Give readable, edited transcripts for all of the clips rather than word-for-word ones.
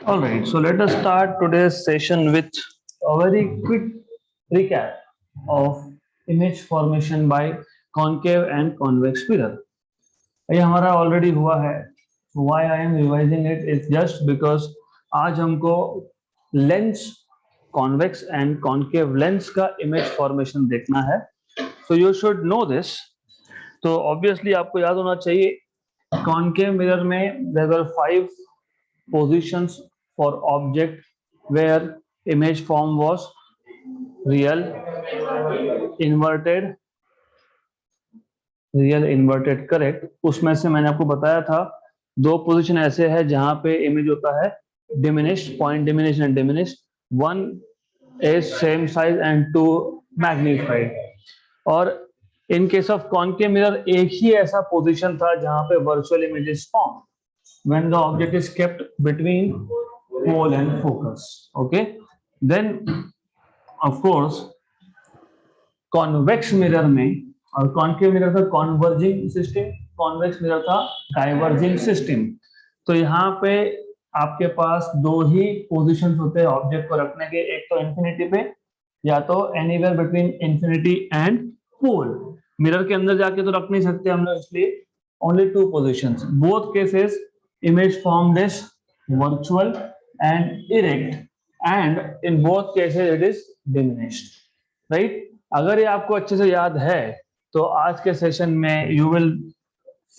All right, so let us start today's session with a very quick recap of image formation by concave and convex mirror. ये हमारा already हुआ है. Why I am revising it is just because आज हमको lens convex and concave lens का image formation देखना है. So you should know this. तो ऑब्वियसली आपको याद होना चाहिए कॉन्केव मिरर में there were 5 positions for object where image form was real, inverted, correct. उसमें से मैंने आपको बताया था 2 पोजीशन ऐसे है जहां पे इमेज होता है diminished, point diminished and diminished. One is same size and 2 magnified. और in case of concave mirror एक ही ऐसा पोजीशन था जहां पे virtual images form when the object is kept between pole and focus. Okay, then of course convex mirror में, और concave mirror था converging system, convex mirror था diverging system. तो यहाँ पे आपके पास 2 ही पोजीशंस होते हैं ऑब्जेक्ट को रखने के, एक तो इंफिनिटी पे या तो anywhere between infinity and pole. Mirror के अंदर जाके तो रख नहीं सकते हम लोग, इसलिए only 2 positions. Both cases image formed is virtual and erect, and in both cases it is diminished, right? अगर ये आपको अच्छे से याद है तो आज के सेशन में you will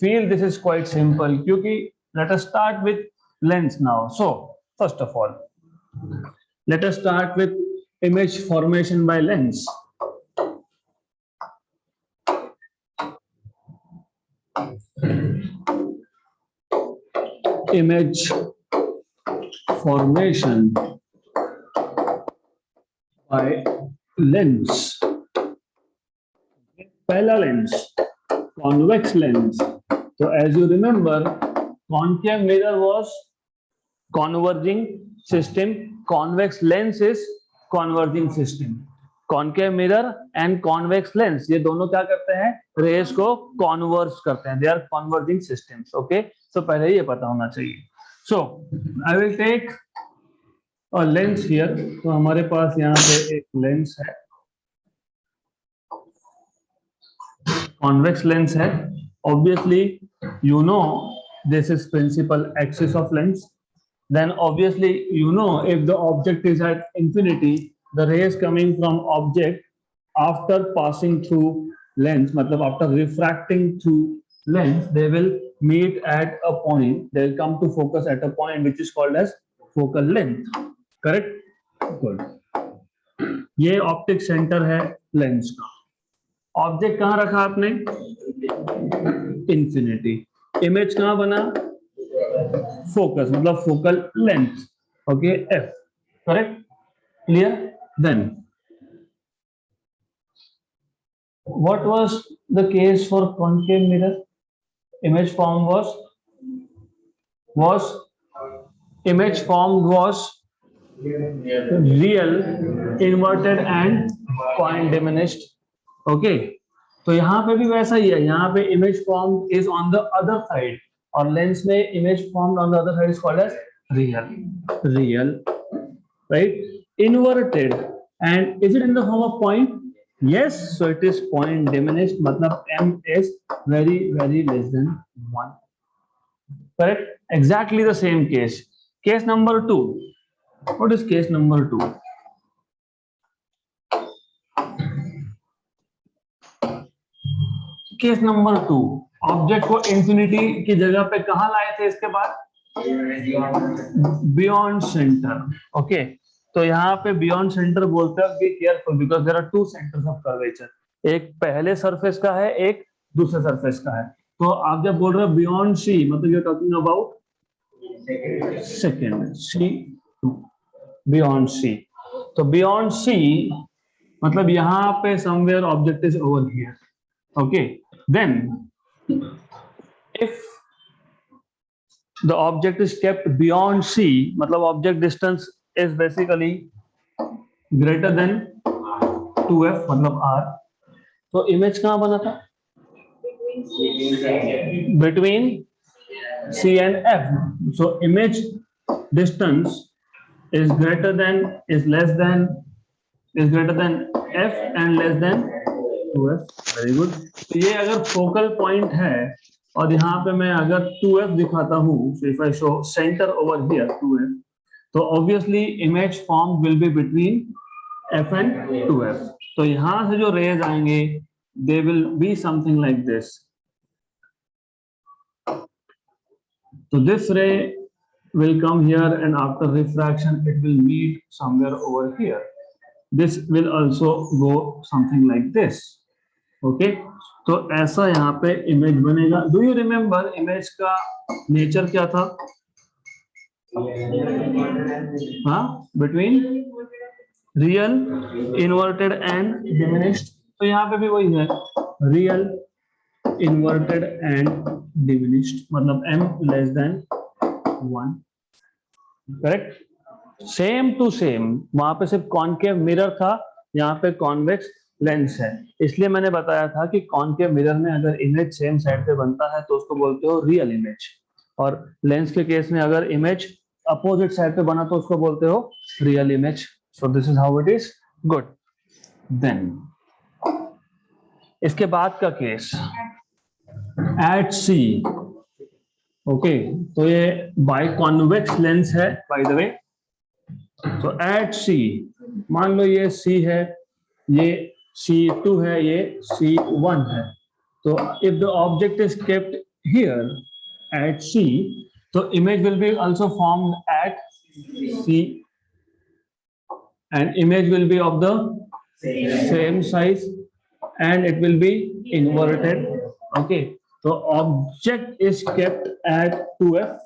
feel this is quite simple, क्योंकि let us start with lens now. So first of all, let us start with image formation by lens. Image formation by lens. पहला lens convex lens. So as you remember, concave mirror was converging system, convex lens is converging system. concave mirror and convex lens ये दोनों क्या करते हैं, race को converge करते हैं. They are converging systems. Okay, so पहले ये पता होना चाहिए. So I will take a lens here. तो हमारे पास यहाँ पे एक लेंस है, कॉन्वेक्स लेंस है. Obviously you know this is principal axis of lens. then obviously you know if the object is at infinity, the rays coming from object after passing through lens, matlab after refracting through lens, they will meet at a point, they will come to focus at a point which is called as focal length. correct? good. ये optic centre है lens का. Object कहां रखा आपने? Infinity. Image कहां बना? Focus, मतलब focal length. Okay, F. Correct, clear. Then what was the case for concave mirror? Image form was image formed was real, inverted and point diminished. Okay, तो यहाँ पे भी वैसा ही है. यहाँ पे image form is on the other side, और लेंस में image form on the other side is called as real, right? Inverted, and is it in the form of point? yes, so it is point diminished, मतलब m is very less than 1. correct? Exactly the same case. Case number 2. what is case number 2? Case number 2, object को infinity की जगह पे कहां लाए थे इसके बाद? Beyond centre. ओके, तो यहाँ पे बियॉन्ड सेंटर बोलते हैं, be careful because there are 2 centres of curvature. एक पहले सरफेस का है, एक दूसरे सरफेस का है. तो आप जब बोल रहे हो बियॉन्ड सी, मतलब you are talking about second C, beyond C. तो बियॉन्ड सी मतलब यहाँ पे somewhere object is over here. okay, then if the object is kept beyond c, matlab object distance is basically greater than 2f, matlab r, तो image कहां बना था? between c and f. so image distance is greater than, is less than, is greater than f and less than 2f. Very good. तो ये अगर focal point है और यहाँ पे मैं अगर 2f दिखाता हूँ, so if I show center over here 2f, तो obviously image formed will be between f and 2f. तो यहाँ से जो रेज आएंगे they will be something like this. So this ray will come here and after refraction it will meet somewhere over here. This will also go something like this. Okay, तो ऐसा यहाँ पे image बनेगा. Do you remember image का nature क्या था? हाँ, between real, inverted and diminished. तो यहाँ पे भी वही है, रियल, इन्वर्टेड एंड डिमिनिश्ड, मतलब m less than 1. Correct. Same to same. वहां पे सिर्फ कॉनकेव मिरर था, यहाँ पे कॉन्वेक्स लेंस है. इसलिए मैंने बताया था कि कॉनकेव मिरर में अगर इमेज सेम साइड पे बनता है तो उसको बोलते हो रियल इमेज, और लेंस के केस में अगर इमेज अपोजिट साइड पे बना तो उसको बोलते हो real image. So this is how it is. Good. Then इसके बाद का केस एट सी. ओके, तो ये बाय कॉन्वेक्स लेंस है बाय द वे. तो एट सी, मान लो ये सी है, ये C2 है, ये C1 है. तो if the object is kept here at C, तो image will be also formed at C and image will be of the same size and it will be inverted. Okay, so object is kept at 2f,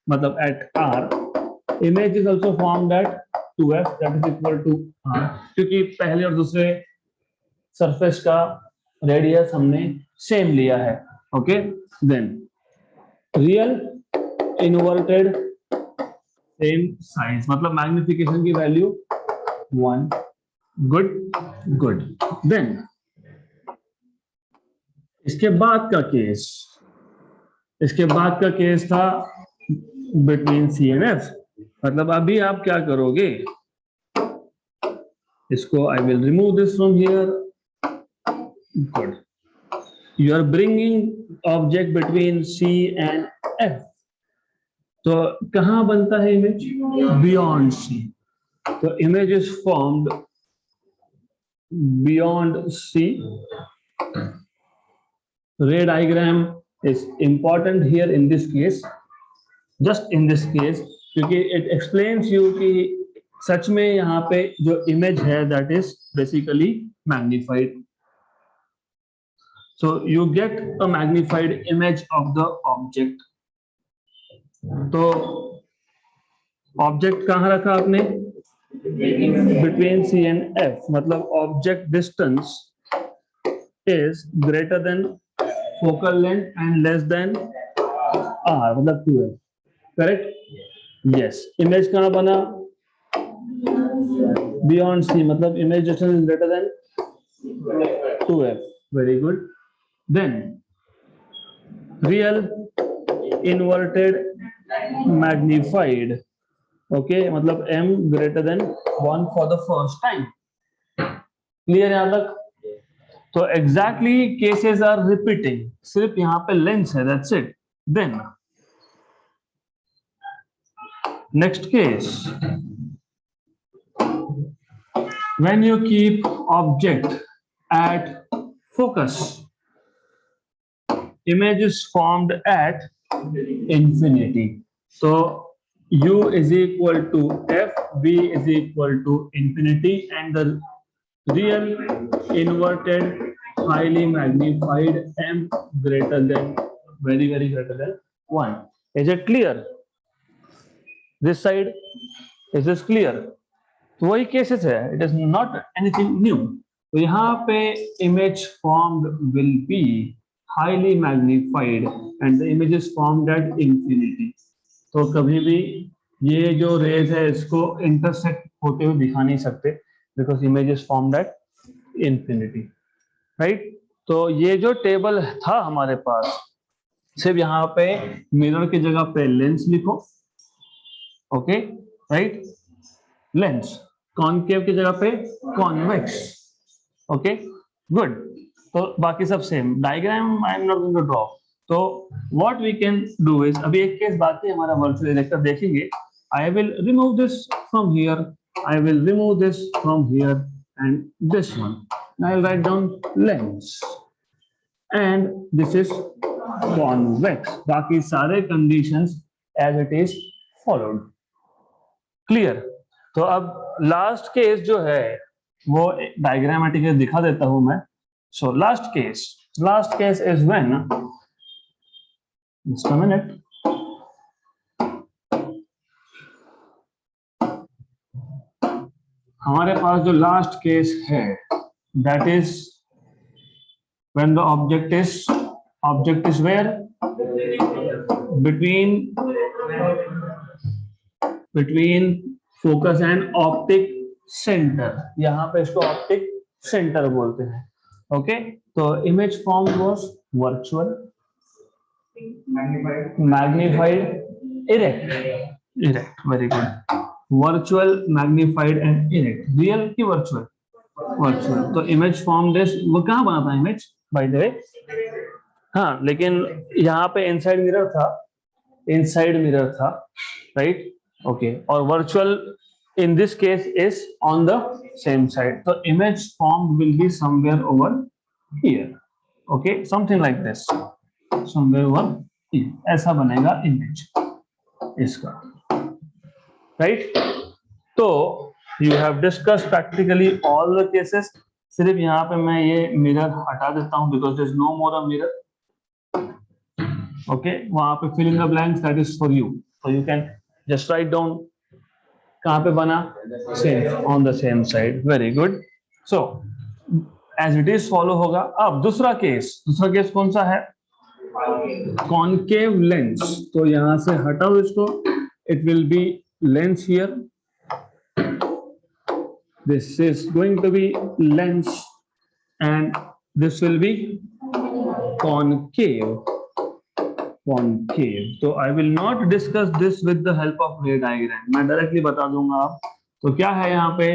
मतलब at R. Image is also formed at 2f, that is equal to R, क्योंकि पहले और दूसरे surface का radius हमने same लिया है. Okay, then real, inverted, same size, मतलब मैग्निफिकेशन की वैल्यू 1. Good good. देन इसके बाद का केस, इसके बाद का केस था बिटवीन सी एंड एफ. मतलब अभी आप क्या करोगे, इसको आई will remove this from here. Good. You are bringing object between C and F. तो कहाँ बनता है इमेज? Beyond C. तो image is formed beyond C. Ray diagram is important here in this case. Just in this case, क्योंकि it explains you कि सच में यहाँ पे जो image है that is basically magnified. So you get a magnified image of the object. तो object कहाँ रखा आपने? Between C and F, मतलब object distance is greater than focal length and less than R, मतलब 2f. करेक्ट? यस. इमेज कहाँ बना? Beyond C, मतलब image distance is greater than 2f. Very good. Then real, inverted, magnified. Okay, मतलब m greater than 1 for the first time. Clear यहाँ तक? तो exactly cases are repeating. सिर्फ यहाँ पे lens है, that's it. Then next case, when you keep object at focus, image is formed at infinity. So u is equal to f, v is equal to infinity, and the real, inverted, highly magnified m greater than, very greater than 1. Is it clear? This side, is this clear? तो वही cases है, it is not anything new. तो यहाँ पे image formed will be highly magnified and the image is formed at infinity. तो कभी भी ये जो रेज है इसको इंटरसेक्ट होते हुए दिखा नहीं सकते because image is formed at infinity, right? तो ये जो टेबल था हमारे पास, सिर्फ यहाँ पे मिरर की जगह पे लेंस लिखो ओके राइट, लेंस, कॉनकेव की जगह पे कॉन्वेक्स, ओके गुड। तो बाकी सब same, diagram I am not going to draw. तो what we can do is, अभी एक केस बाकी है हमारा वर्चुअल इरेक्टर देखेंगे। I will remove this from here, I will remove this from here and this one. Now I'll write down lens and this is convex. बाकी सारे conditions as it is followed. Clear? तो अब last case जो है वो diagrammatically दिखा देता हूं मैं। So last case is when, just a minute. हमारे पास जो लास्ट केस है that is when the object is where between focus and optic center, यहाँ पे इसको optic center बोलते हैं। ओके तो image form was virtual, magnified, erect, very good, virtual, magnified and erect, real की virtual, तो image formed is, वो कहाँ बना था image by the way? हाँ लेकिन यहाँ पे इनसाइड मिरर था, राइट, ओके, और virtual in this case is on the same side, so image formed will be somewhere over here, okay, something like this, somewhere over here, ऐसा बनेगा image इसका, right? तो you have discussed practically all the cases, सिर्फ यहाँ पे मैं ये mirror हटा देता हूँ because there is no more a mirror, okay, वहां पे fill in the blanks, that is for you, so you can just write down कहाँ पे बना, same on the same side, very good, so as it is follow होगा। अब दूसरा case कौन सा है, कॉनकेव लेंस, तो यहां से हटाओ इसको, it will be lens here, this is going to be lens and this will be concave, तो I will not discuss this with the help of ray diagram, मैं डायरेक्टली बता दूंगा आप। तो क्या है यहाँ पे,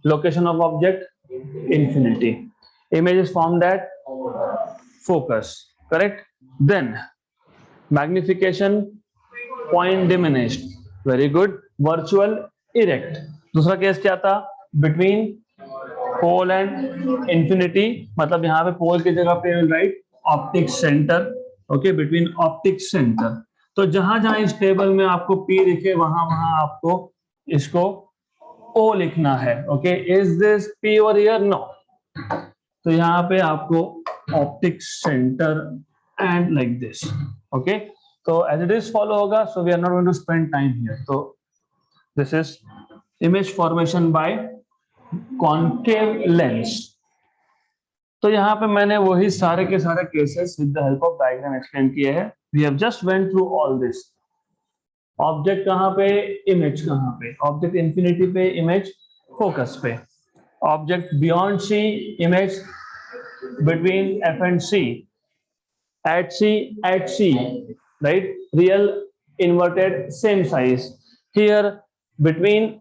location of object infinity, image is formed at focus, correct, then magnification point diminished, very good, virtual, erect, दूसरा केस क्या था, between pole and infinity, मतलब यहाँ पे pole की जगह पे right optic centre, okay, between optic centre, तो जहां जहां इस टेबल में आपको P दिखे वहां वहां आपको इसको O लिखना है, ओके, इज दिस P और हियर, नो, तो यहाँ पे आपको optic centre and like this, okay, तो एज इट इज फॉलो होगा, so we are not going to spend time here, तो this is image formation by concave lens. तो यहाँ पे मैंने वही सारे के सारे cases with the help of diagram explain किए हैं। We have just went through all this. Object कहाँ पे, इमेज कहाँ पे, ऑब्जेक्ट इंफिनिटी पे, इमेज फोकस पे, object beyond C, image between F and C, at C, right, real, inverted, same size, here between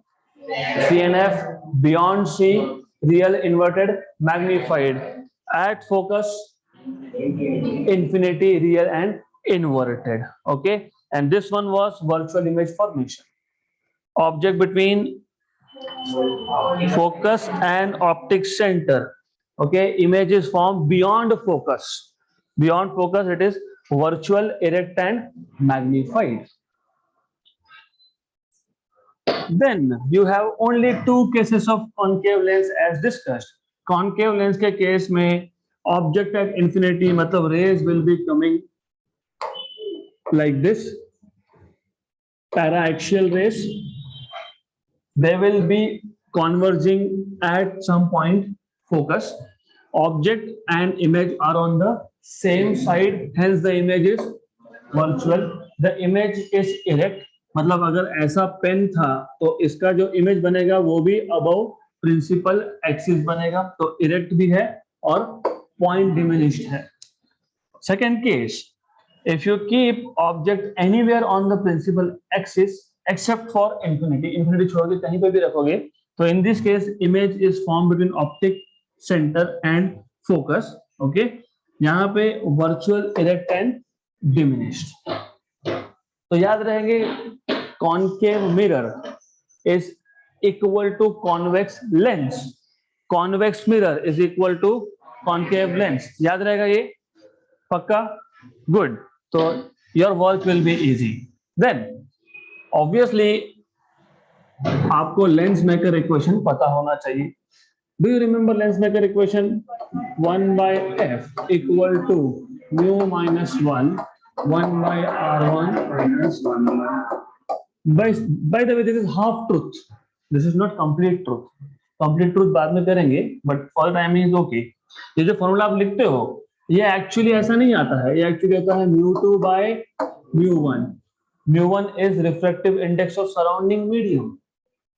C and F, beyond C, real, inverted, magnified, at focus, infinity, real and inverted, okay, and this one was virtual image formation, object between focus and optic center, okay, image is formed beyond focus, it is virtual, erect and magnified. Then you have only two cases of concave lens as discussed. Concave lens के case में object at infinity, मतलब rays will be coming like this, paraaxial rays, they will be converging at some point focus, object and image are on the same side, hence the image is virtual, the image is erect, मतलब अगर ऐसा pen था तो इसका जो image बनेगा वो भी अबव प्रिंसिपल एक्सिस बनेगा, तो इरेक्ट भी है और पॉइंट डिमिनिश्ड है। Second case, if you keep object anywhere on the principal axis, except for infinity. Infinity छोड़ के कहीं पे भी रखोगे तो in this case image is formed between optic center and focus. Okay, यहाँ पे virtual, erect and diminished. तो याद रहेंगे concave mirror is equal to convex lens. Convex mirror is equal to concave lens. याद रहेगा ये पक्का? Good. तो your work will be easy. Then obviously आपको लेंस मेकर इक्वेशन पता होना चाहिए. Do you remember lens maker equation? 1 by f equal to mu minus 1 by r1 minus 1. By the way, this is half truth. This is not complete truth. Complete truth बाद में करेंगे, but for the time is okay. ये जो formula आप लिखते हो ये actually ऐसा नहीं आता है. ये एक्चुअली आता है mu2 by mu1. mu1 is refractive index of surrounding medium.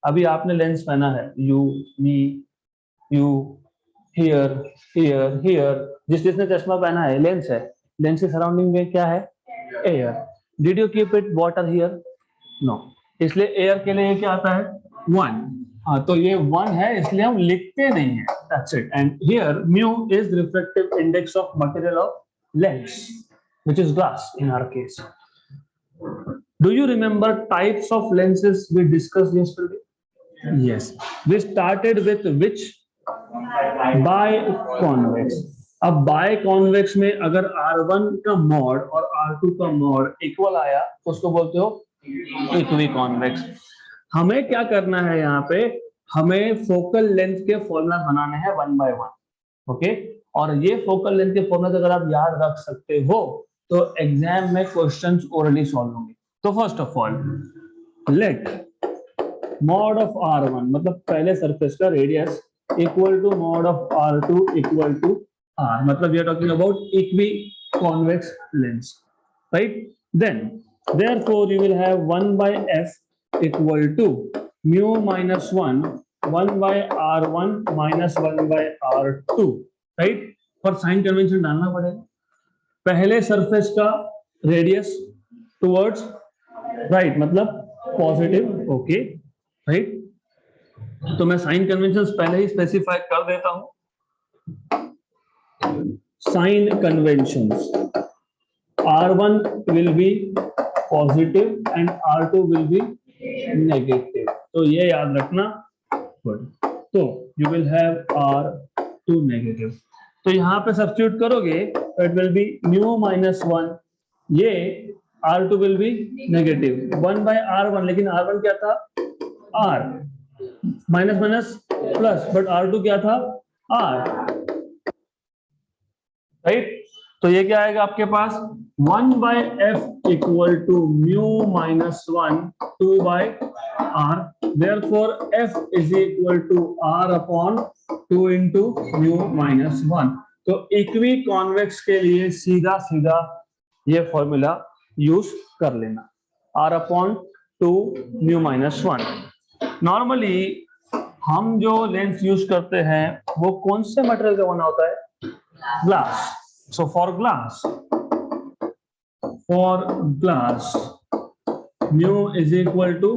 अभी आपने लेंस पहना है, you, me, you, here, here, here. जिसने चश्मा पहना है लेंस है. लेंस के सराउंडिंग में क्या है? Air. Did you keep it water here? No. इसलिए एयर के लिए क्या आता है? 1. हाँ, तो ये 1 है इसलिए हम लिखते नहीं है. That's it. And here mu is refractive index of material of lens, which is glass in our case. Do you remember types of lenses we discussed yesterday? Yes. We started with which? Biconvex. अब बायकॉन्वेक्स में अगर R1 का mod और R2 का mod equal आया तो उसको बोलते हो इक्विकॉन्वेक्स. हमें क्या करना है यहाँ पे? हमें फोकल लेंथ के फॉर्मूला बनाने हैं 1 by 1. ओके, और ये फोकल लेंथ के फॉर्मूला अगर आप याद रख सकते हो तो एग्जाम में क्वेश्चंस ओरली सॉल्व होंगे. तो first of all let mod of R1 मतलब पहले सरफेस का radius equal to mod of R2 equal to R. मतलब we are talking about equiconvex lens, right? Then therefore you will have 1 by f equal to mu minus 1 by R1 minus 1 by R2, right? और sign convention डालना पड़ेगा. पहले surface का radius towards right मतलब positive. Okay, right. तो मैं sign conventions पहले ही specify कर देता हूं. Sign conventions R1 will be positive and R2 will be negative. तो ये याद रखना. तो you will have R2 negative. तो यहाँ पे सब्स्टिट्यूट करोगे तो it will be mu minus 1. ये R2 will be negative 1 by R1. लेकिन R1 क्या था? R. Minus minus plus, but R2 क्या था? R. राइट. तो ये क्या आएगा आपके पास? 1 by f equal to mu minus 1 2 by R. Therefore f is equal to R upon 2 into mu minus 1. तो इक्विकॉन्वेक्स के लिए सीधा सीधा ये फॉर्मूला यूज कर लेना. R upon 2 mu minus 1. Normally हम जो लेंस यूज करते हैं वो कौन से मटेरियल का बना होता है? Glass. So for glass mu is equal to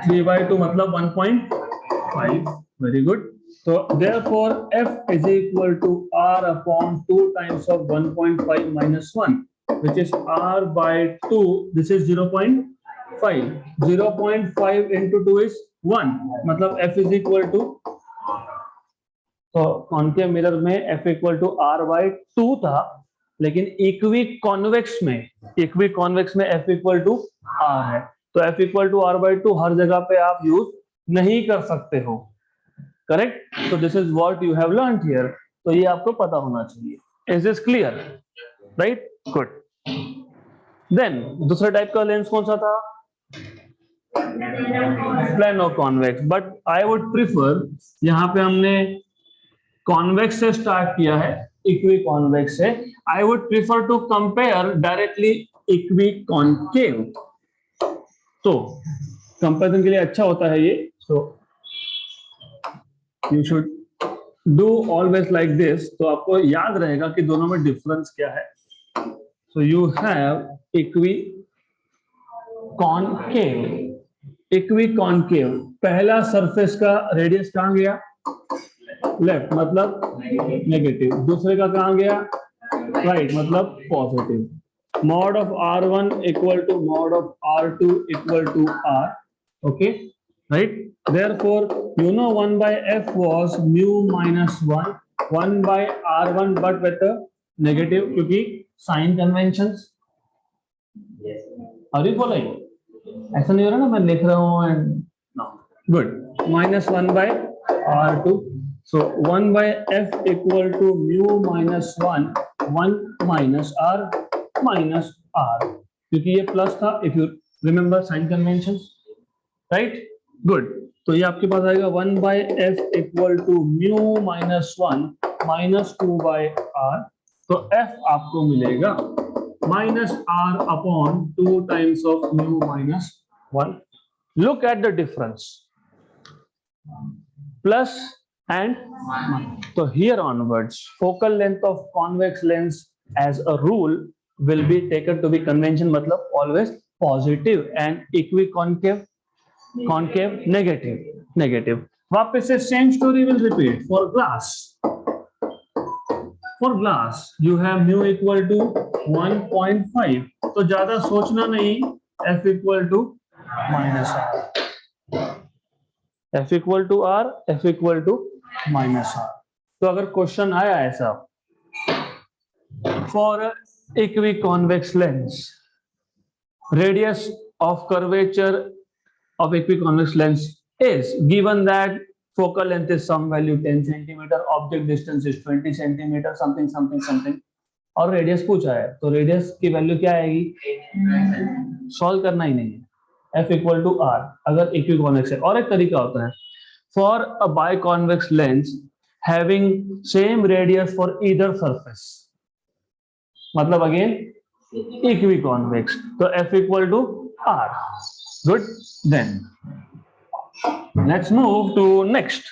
3 by 2 मतलब 1.5. Very good. तो therefore f is equal to R upon 2 times of 1.5 minus 1, which is R by 2. This is 0.5. 0.5 into 2 is 1. मतलब f is equal to, तो concave mirror में f equal to R by 2 था, लेकिन इक्विकॉन्वेक्स में f equal to R है. तो f equal to R by 2 हर जगह पे आप यूज नहीं कर सकते हो. करेक्ट. तो this is what you have learned here. तो ये आपको पता होना चाहिए. Is this clear? Right. Good. Then दूसरा टाइप का लेंस कौन सा था? Plano convex. But I would prefer, यहाँ पे हमने कॉन्वेक्स से स्टार्ट किया है, इक्विकॉन्वेक्स से. I would prefer to compare directly equiconcave. तो कंपैरिजन के लिए अच्छा होता है ये. So you should do always like this. तो आपको याद रहेगा कि दोनों में डिफरेंस क्या है. So you have equiconcave equiconcave, पहला सरफेस का रेडियस कहां गया, लेफ्ट मतलब नेगेटिव, दूसरे का कहां गया, राइट मतलब positive. Mod of R1 equal to mod of R2 equal to R, okay right. Therefore you know 1 by f was mu minus 1 by R1 but with a negative, क्योंकि sign conventions. Are you following? ऐसा नहीं हो रहा ना मैं लिख रहा हूँ and good. Minus 1 by R2, so 1 by f equal to mu minus 1 minus R minus R, क्योंकि ये प्लस था, if you remember sign conventions, right good. तो ये आपके पास आएगा 1 by f equal to mu minus 1 minus 2 by R, तो f आपको मिलेगा minus R upon 2 times of mu minus 1. Look at the difference, plus and minus. So here onwards, focal length of convex lens as a rule will be taken to be convention, matlab always positive, and equiconcave concave negative. वापस से same story will repeat for glass. For glass you have mu equal to 1.5, तो ज्यादा सोचना नहीं, f equal to minus R, f equal to R, f equal to minus R। तो अगर question आया ऐसा, for equiconvex lens, radius of curvature of equiconvex lens is given that focal length is some value 10 centimeter, object distance is 20 centimeter, something, और radius पूछा है, तो radius की value क्या आएगी, सॉल्व करना ही नहीं है, f इक्वल टू r अगर इक्विकॉन्वेक्स है। और एक तरीका होता है, for a biconvex lens having same radius for either surface, मतलब अगेन इक्विकॉन्वेक्स, तो f equal to r, good. Then let's move to next.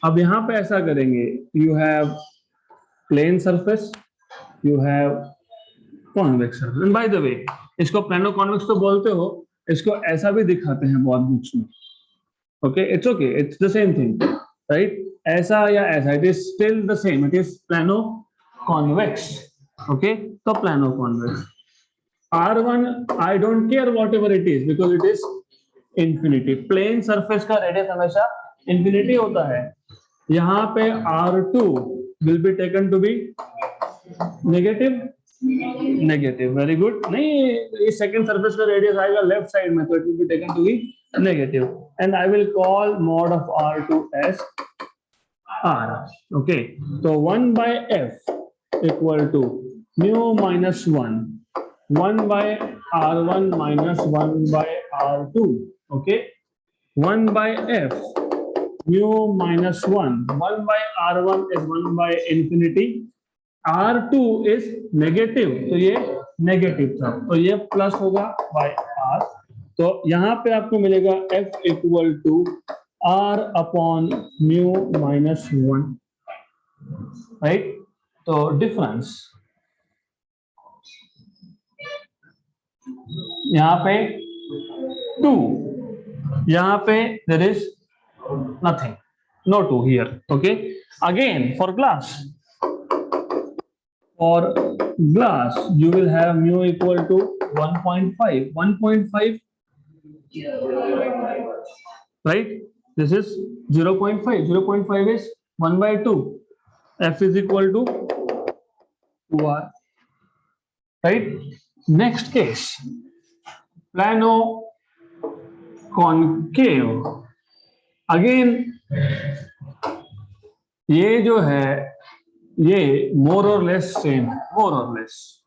अब यहां पे ऐसा करेंगे, you have plane surface, you have convex surface, and by the way इसको plano convex तो बोलते हो, इसको ऐसा भी दिखाते हैं बहुत बुक्स में, okay it's the same thing, right, ऐसा या ऐसा, it is still the same, it is plano convex, okay. तो plano convex R1 I don't care whatever it is because it is infinity, plane surface का radius हमेशा infinity होता है। यहाँ पे R2 will be taken to be negative, very good. नहीं, ये second surface का रेडियस आएगा लेफ्ट साइड में, तो it will be taken to be negative, and I will call mod of R2 as R, okay. तो 1 by f equal to mu minus 1 by R1 minus 1 by R2, okay, 1 by f mu minus 1 by R1 is 1 by infinity, R2 is negative, तो ये negative था, तो ये plus होगा by R, तो यहाँ पे आपको मिलेगा f equal to R upon mu minus 1, right. तो डिफरेंस यहाँ पे 2, यहाँ पे there is nothing, no 2 here, okay। Again for glass you will have mu equal to 1.5, right, this is 0.5 is 1 by 2, f is equal to 2r, right। Next case, plano concave, again ये जो है ये मोर और less same, मोर और less,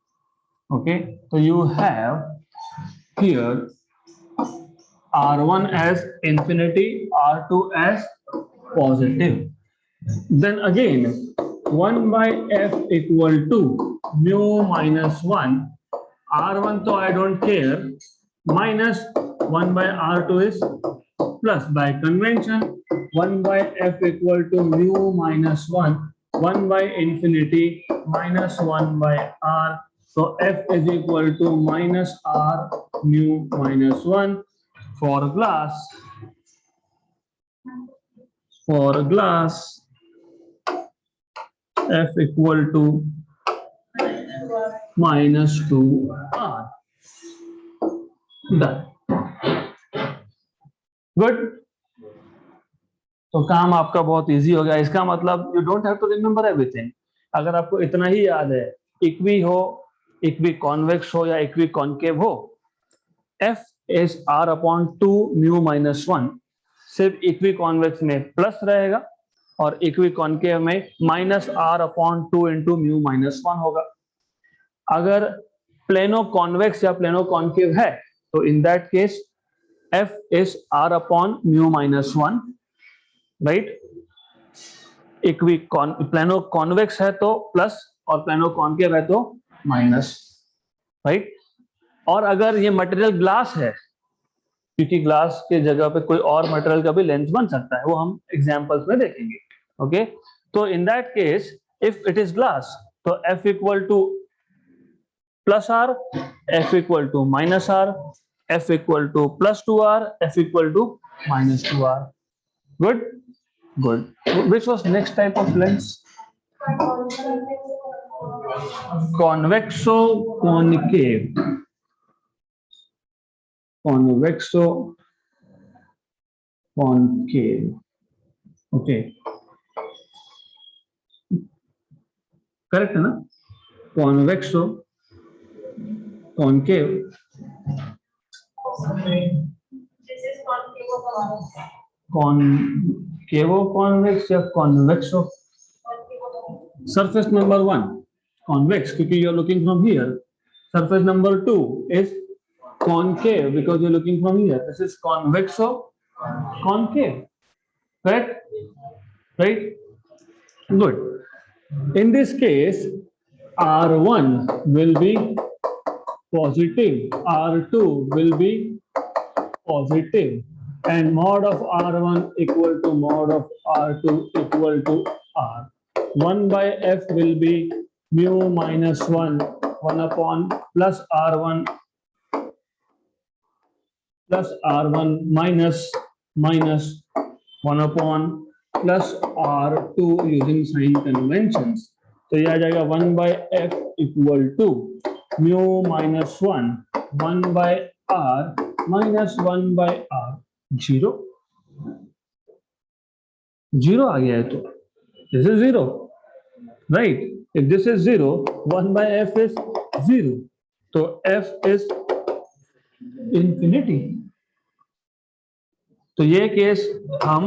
okay. तो you have here R1 as infinity, R2 as positive, then again 1 by f equal to mu minus 1, R1 तो I don't care, minus 1 by R2 is plus, by convention 1 by f equal to mu minus 1 by infinity minus 1 by R, so f is equal to minus R mu minus 1, for glass F equal to -2R. Done. Good. तो काम आपका बहुत easy हो गया. इसका मतलब you don't have to remember everything. अगर आपको इतना ही याद है, इक्वी हो, इक्वी कॉन्वेक्स हो या इक्वी कॉन्केव हो, F is R upon 2 mu minus 1. सिर्फ इक्वी कॉन्वेक्स में प्लस रहेगा और इक्वी कॉन्केव में minus R upon 2 into mu minus 1 होगा. अगर प्लेनो कॉन्वेक्स या प्लेनो कॉन्केव है तो in that case F is R upon mu minus 1, right. Equi plano convex है तो प्लस और प्लेनो कॉन्केव है तो माइनस, राइट. और अगर ये मटेरियल ग्लास है, क्योंकि ग्लास के जगह पे कोई और मटेरियल का भी लेंस बन सकता है, वो हम एग्जांपल्स में देखेंगे. ओके, तो in that case if it is glass तो F equal to plus R, F equal to minus R, F equal to plus 2R, F equal to minus 2R. Good good. Which was next type of lens? Convexo concave. Convexo concave. Okay, correct है ना? Convexo concave. Concavo convex या convexo? Surface number 1 convex, क्योंकि you are looking from here. Surface number 2 is concave because you're looking from here. This is convexo concave, correct? Right? Good. In this case, R1 will be positive, R2 will be positive, and mod of R1 equal to mod of R2 equal to R. 1 by F will be mu minus 1 upon plus R1 plus R1 minus 1 upon plus R2 using sign conventions. तो ये आ जाएगा 1 by F equal to mu minus 1 by R minus 1 by R. 0 आ गया है. तो this is 0, right? If this is 0, 1 by F is 0. तो F is infinity. तो ये case हम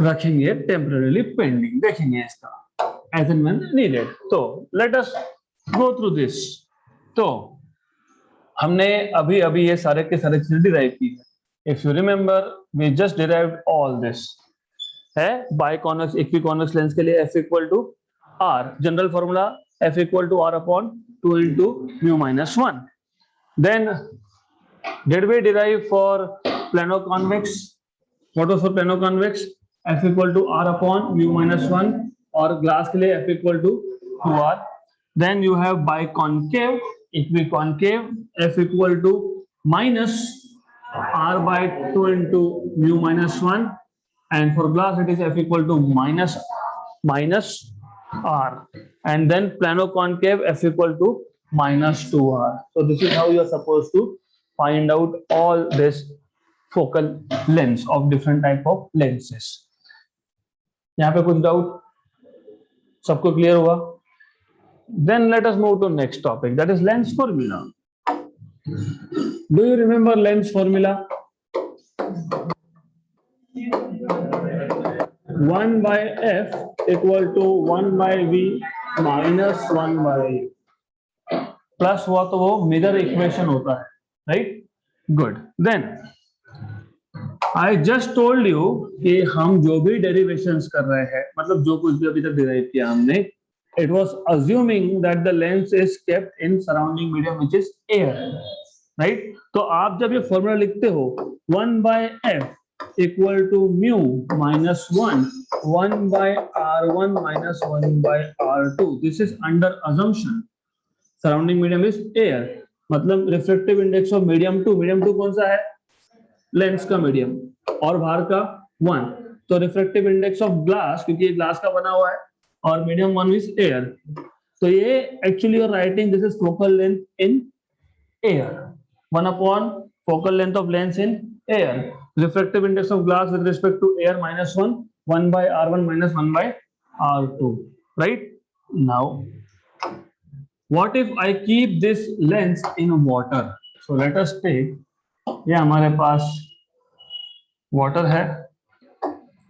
रखेंगे टेम्पररीली पेंडिंग, देखेंगे इसका एज एंड व्हेन नीडेड. तो let us go through this. तो हमने अभी अभी ये सारे के सारे चीजें डिराइव की है. If you remember we just derived all this. है बाइकॉन्वेक्स इक्विकॉन्वेक्स लेंस के लिए F equal to R, general formula F equal to R upon 2 into mu minus 1. Then did we derive for plano convex? What was for plano convex? F equal to R upon mu minus 1, और glass के लिए F equal to 2R. Then you have biconcave, equiconcave, F equal to minus R by 2 into mu minus 1, and for glass it is F equal to minus R, and then plano concave F equal to minus 2R. So this is how you are supposed to find out all this focal lengths of different type of lenses. यहाँ पे कुछ doubt? सबको clear हुआ? Then let us move to next topic, that is lens formula. Do you remember lens formula? 1 by F equal to 1 by V minus 1 by U. Plus हुआ तो वो mirror equation होता है, right? Good. Then I just told you कि हम जो भी derivations कर रहे हैं, मतलब जो कुछ भी अभी तक डिराइव किया हमने, it was assuming that the lens is kept in surrounding medium which is air, right? तो आप जब ये फॉर्मूला लिखते हो 1 by F equal to mu minus 1 by R1 minus 1 by R2, this is under assumption surrounding medium is air. मतलब reflective index of medium 2 कौन सा है? लेंस का मीडियम और बाहर का 1, तो रिफ्रैक्टिव इंडेक्स ऑफ ग्लास, क्योंकि ये ग्लास का बना हुआ है और मीडियम 1 इज एयर, तो ये actually you're writing this is focal length in air, 1 upon focal length of lens in air. Refractive index of glass with respect to air minus 1, 1 by R1 minus 1 by R2. Right? Now, what if I keep this lens in water? So let us take, ये हमारे पास water है.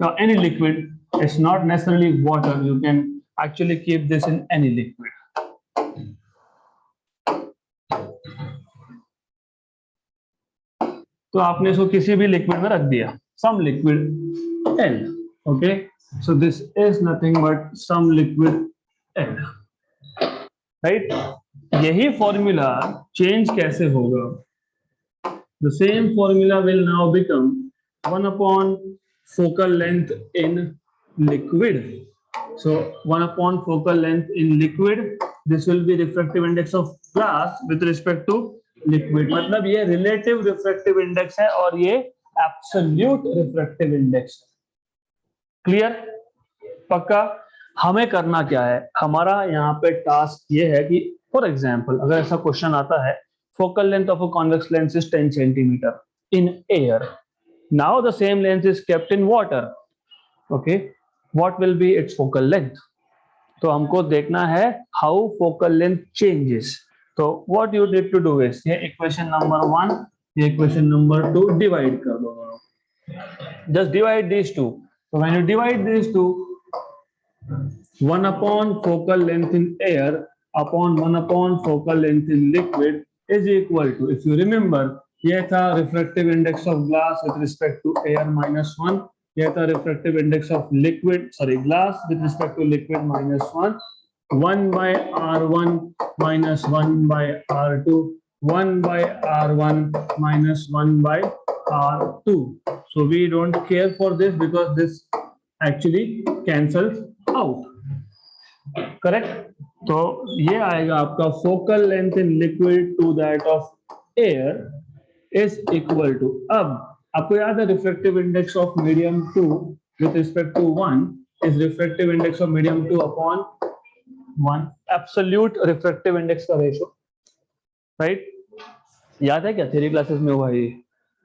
Now any liquid, it's not necessarily water, you can actually keep this in any liquid. तो आपने इसको किसी भी liquid में रख दिया, some liquid L, okay, so this is nothing but some liquid L, right? यही फॉर्मूला चेंज कैसे होगा? The same formula will now become 1 upon focal length in liquid. So 1 upon focal length in liquid, this will be refractive index of glass with respect to liquid, मतलब ये relative refractive index है और ये absolute refractive index है। Clear? पक्का? हमें करना क्या है? हमारा यहाँ पे टास्क ये है कि फॉर एग्जांपल अगर ऐसा क्वेश्चन आता है, focal length of a convex lens is 10 centimetre in air, now the same lens is kept in water, okay, what will be it's focal length? तो हमको देखना है हाउ फोकल लेंथ चेंजेस। तो what you need to do is, ये equation number 1, ये equation number 2 divide कर दो दोनों, just divide these two. So when you divide these two, 1 upon focal length in air upon 1 upon focal length in liquid is equal to, if you remember, ये था refractive index of glass with respect to air minus 1, ये था refractive index of glass with respect to liquid minus 1, 1 by R1 minus 1 by R2, 1 by R1 minus 1 by R2. So we don't care for this because this actually cancels out. Correct? तो ये आएगा आपका focal length in liquid to that of air is equal to, अब आपको याद है refractive index of medium 2 with respect to 1 is refractive index of medium 2 upon 1, absolute refractive index का ratio, right? याद है क्या? थ्योरी क्लासेस में हुआ ये,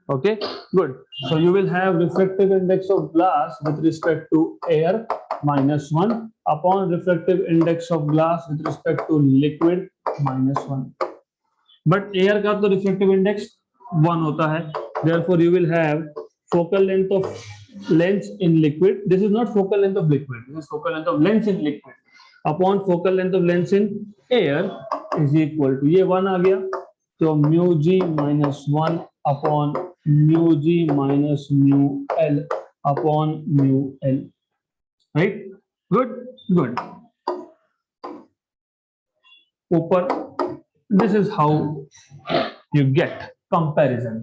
okay, good. So you will have refractive index of glass with respect to air minus 1 upon refractive index of glass with respect to liquid minus 1, but air का तो refractive index 1 होता है, therefore you will have focal length of lens in liquid, this is not focal length of liquid, this is focal length of lens in liquid upon focal length of lens in air is equal to, ये 1 आ गया, तो mu g minus 1 upon mu g minus mu l upon mu l, right? Good. ऊपर, this is how you get comparison.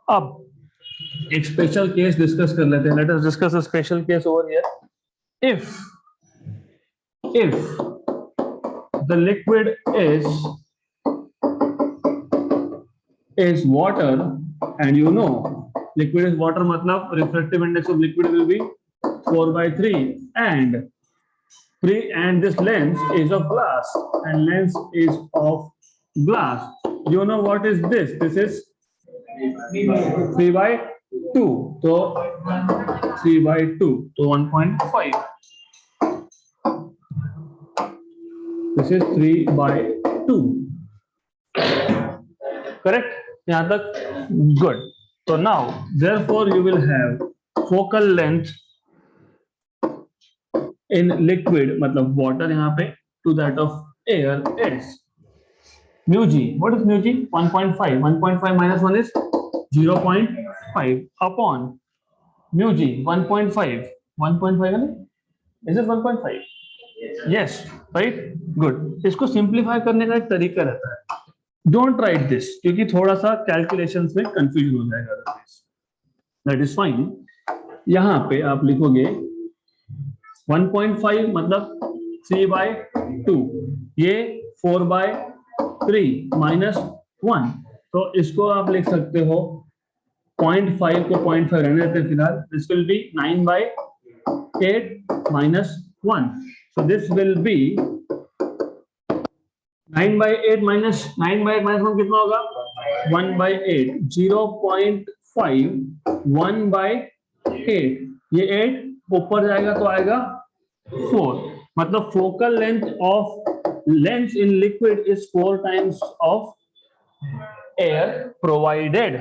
अब एक special case discuss कर लेते हैं, let us discuss a special case over here. If the liquid is water, and you know liquid is water, मतलब refractive index of liquid will be 4/3, and this lens is of glass, and lens is of glass. You know what is this? This is 3/2. So 3/2. So 1.5. This is 3/2. Correct? यहाँ तक good. So now, therefore, you will have focal length in liquid, मतलब water यहाँ पे, to that of air is mu g. What is mu g? 1.5. 1.5 minus 1 is 0.5 upon mu g 1.5. 1.5 है ना? Is it 1.5? Yes, right? Good. इसको simplify करने का एक तरीका रहता है. Don't write this, क्योंकि थोड़ा सा कैलकुलेशंस में कंफ्यूजन हो जाएगा. That is fine. यहाँ पे आप लिखोगे 1.5 मतलब 3/2, ये 4/3 minus 1, तो इसको आप लिख सकते हो 0.5 को 0.5 रहने देते हैं फिलहाल. This will be 9/8 minus 1. So this will be 9/8 minus 1 कितना होगा? 1/8. 0.5 1/8. ये 8 ऊपर जाएगा तो आएगा 4. मतलब focal length of lens in liquid is 4 times of air provided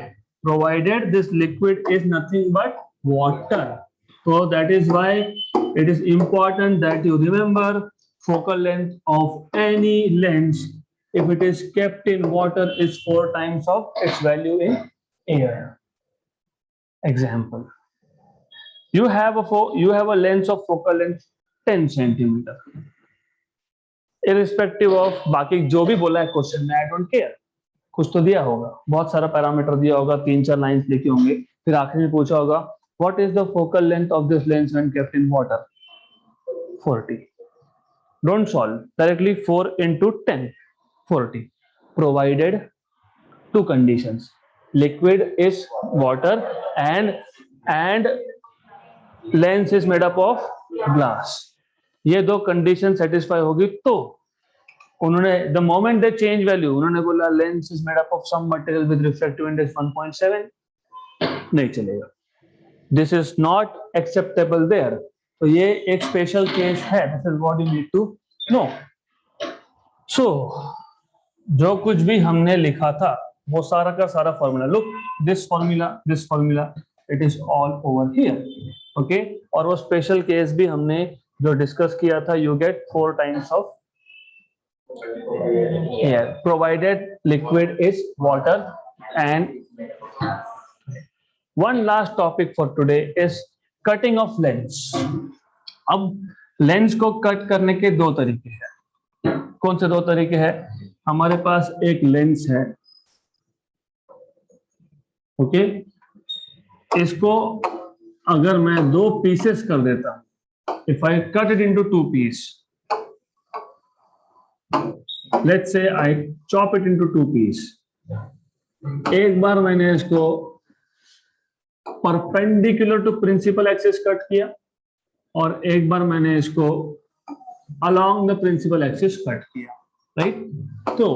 this liquid is nothing but water. So that is why it is important that you remember focal length of any lens, if it is kept in water, is 4 times of its value in air. Example, you have a lens of focal length 10 centimeter. Irrespective of बाकी जो भी बोला है question में, I don't care. कुछ तो दिया होगा, बहुत सारा पैरामीटर दिया होगा, 3-4 लाइंस लिखी होंगे, फिर आखिर में पूछा होगा what is the focal length of this lens when kept in water? 40. Don't solve directly. 4 into 10, 40. Provided 2 conditions, liquid is water and lens is made up of glass. ये 2 कंडीशन सेटिस्फाई होगी तो उन्होंने the moment they change value, उन्होंने बोला lens is made up of some material with refractive index 1.7, नहीं चलेगा. This is not acceptable there. तो ये एक स्पेशल केस है. This is what you need to know. So जो कुछ भी हमने लिखा था वो सारा का सारा formula, look this formula it is all over here. Okay. और वो स्पेशल केस भी हमने जो डिस्कस किया था, you get 4 times of air provided liquid is water. And one last topic for today is cutting of lens. अब lens को cut करने के 2 तरीके हैं. कौन से 2 तरीके हैं? हमारे पास एक लेंस है. ओके. इसको अगर मैं 2 पीसेस कर देता, if I cut it into 2 pieces, let's say I chop it into 2 pieces. एक बार मैंने इसको perpendicular to principal axis cut किया और एक बार मैंने इसको along the principal axis cut किया. राइट. तो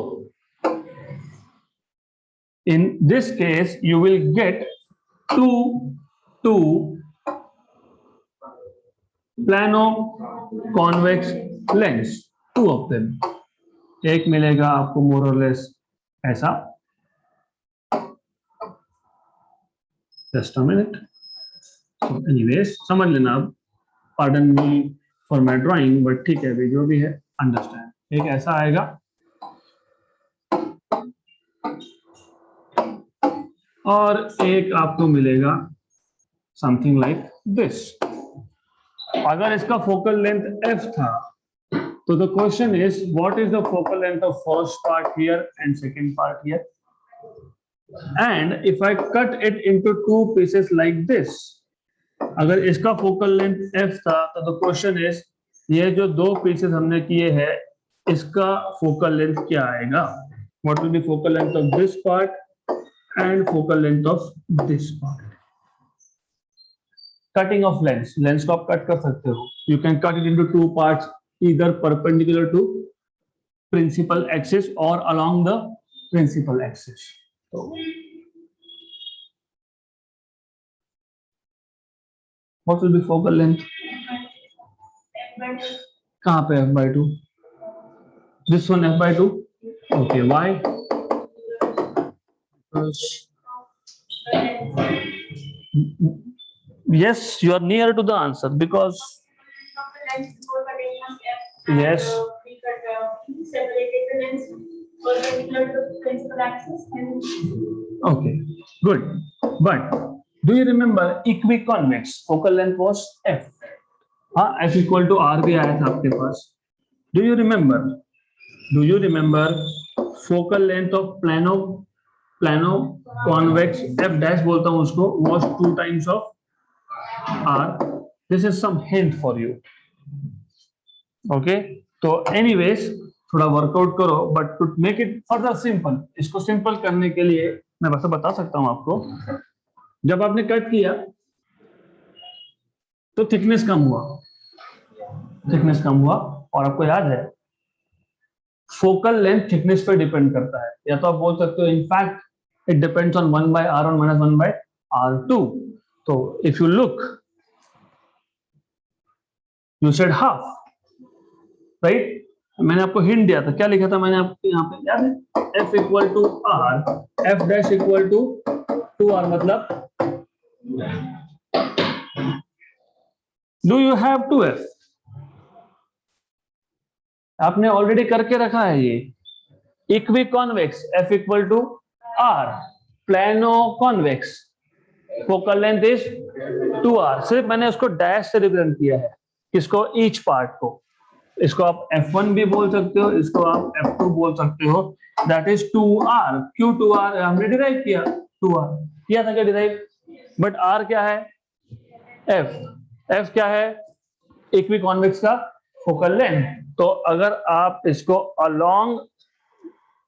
in this case you will get two plano convex lens, 2 of them. एक मिलेगा आपको मोर और लेस ऐसा. Just a minute. एनीवेज समझ लेना. अब pardon me for my drawing, but ठीक है, जो भी है अंडरस्टैंड. एक ऐसा आएगा और एक आपको मिलेगा समथिंग लाइक दिस. अगर इसका फोकल लेंथ f था तो the question is what is the focal length of first part here and second part here, and if I cut it into 2 pieces like this, अगर इसका focal length f था तो the question is ये जो 2 pieces हमने किए हैं इसका फोकल लेंथ क्या आएगा? what will be focal length of this part and focal length of this part? Cutting of lens, lens को आप कट कर सकते हो. You can cut it into 2 parts, either perpendicular to principal axis or along the principal axis. So, what will be focal length? कहाँ पे f/2? This one f/2. Okay, why? Because yes, you are near to the answer. Because yes, okay, good. But do you remember equiconvex focal length was f? हाँ, f equal to r भी आया था आपके पास. Do you remember focal length of plano convex f dash बोलता हूँ उसको, was 2 times of r. This is some hint for you. Okay, तो anyways थोड़ा वर्कआउट करो, but to make it further simple, इसको सिंपल करने के लिए मैं बस बता सकता हूँ आपको. जब आपने कट किया तो थिकनेस कम हुआ, थिकनेस कम हुआ। और आपको याद है फोकल लेंथ थिकनेस पे डिपेंड करता है, या तो आप बोल सकते हो in fact it depends on 1/r1 minus 1/r2। तो if you look you said half, right? मैंने आपको हिंट दिया था, क्या लिखा था मैंने आपको यहाँ पे याद है? F equal to R, F dash equal to 2r, मतलब डू यू हैव 2f? आपने ऑलरेडी करके रखा है ये। Equiconvex F equal to R, plano convex focal length is 2r। सिर्फ मैंने उसको डैश से रिप्रेजेंट किया है, किसको? ईच पार्ट को। इसको आप F1 भी बोल सकते हो, इसको आप F2 बोल सकते हो। That is 2r। क्यों 2r? हमने डिराइव किया 2r, किया था क्या डिराइव? बट r क्या है? f। f क्या है? इक्वी कॉन्वेक्स का फोकल लेंथ। तो अगर आप इसको along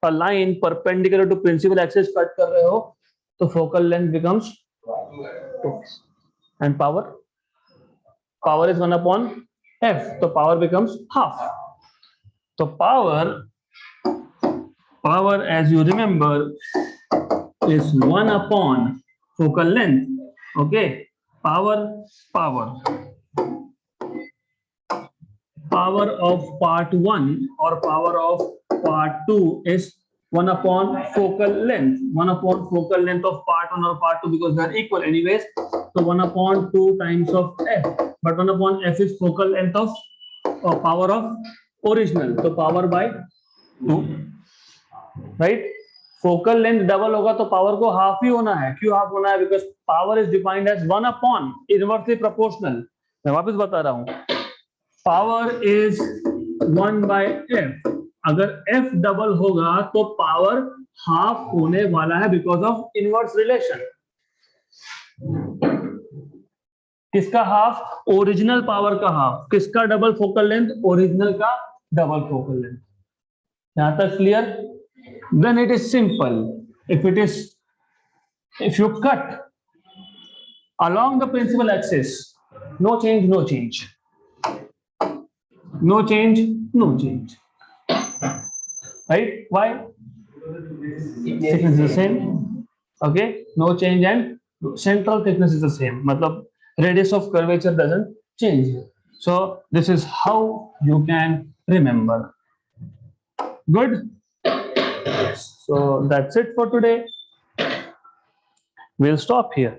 a line perpendicular to principal axis cut कर रहे हो तो focal length becomes, and power is 1/f, तो पावर बिकम्स हाफ। तो power as you remember is 1/focal length. Okay, power of part 1 or power of part 2 is 1/focal length. 1/focal length of part 1 or part 2, because they are equal anyways. So 1/2 times of f, but 1/f is focal length of power of original, so power by 2, right? Focal length double होगा तो power को half ही होना है। क्यों half होना है? Because power is defined as 1/, inversely proportional. मैं वापस बता रहा हूं, पावर इज 1/f। अगर f डबल होगा तो पावर हाफ होने वाला है बिकॉज ऑफ इनवर्स रिलेशन। किसका हाफ? ओरिजिनल पावर का हाफ। किसका डबल फोकल लेंथ? ओरिजिनल का डबल फोकल लेंथ। यहां तक clear? Then it is simple. If you cut along the principal axis, no change, no change. No change, no change. Right? Why? Thickness is the same. Okay? No change, and central thickness is the same. मतलब radius of curvature doesn't change. So this is how you can remember. Good? So that's it for today. We'll stop here.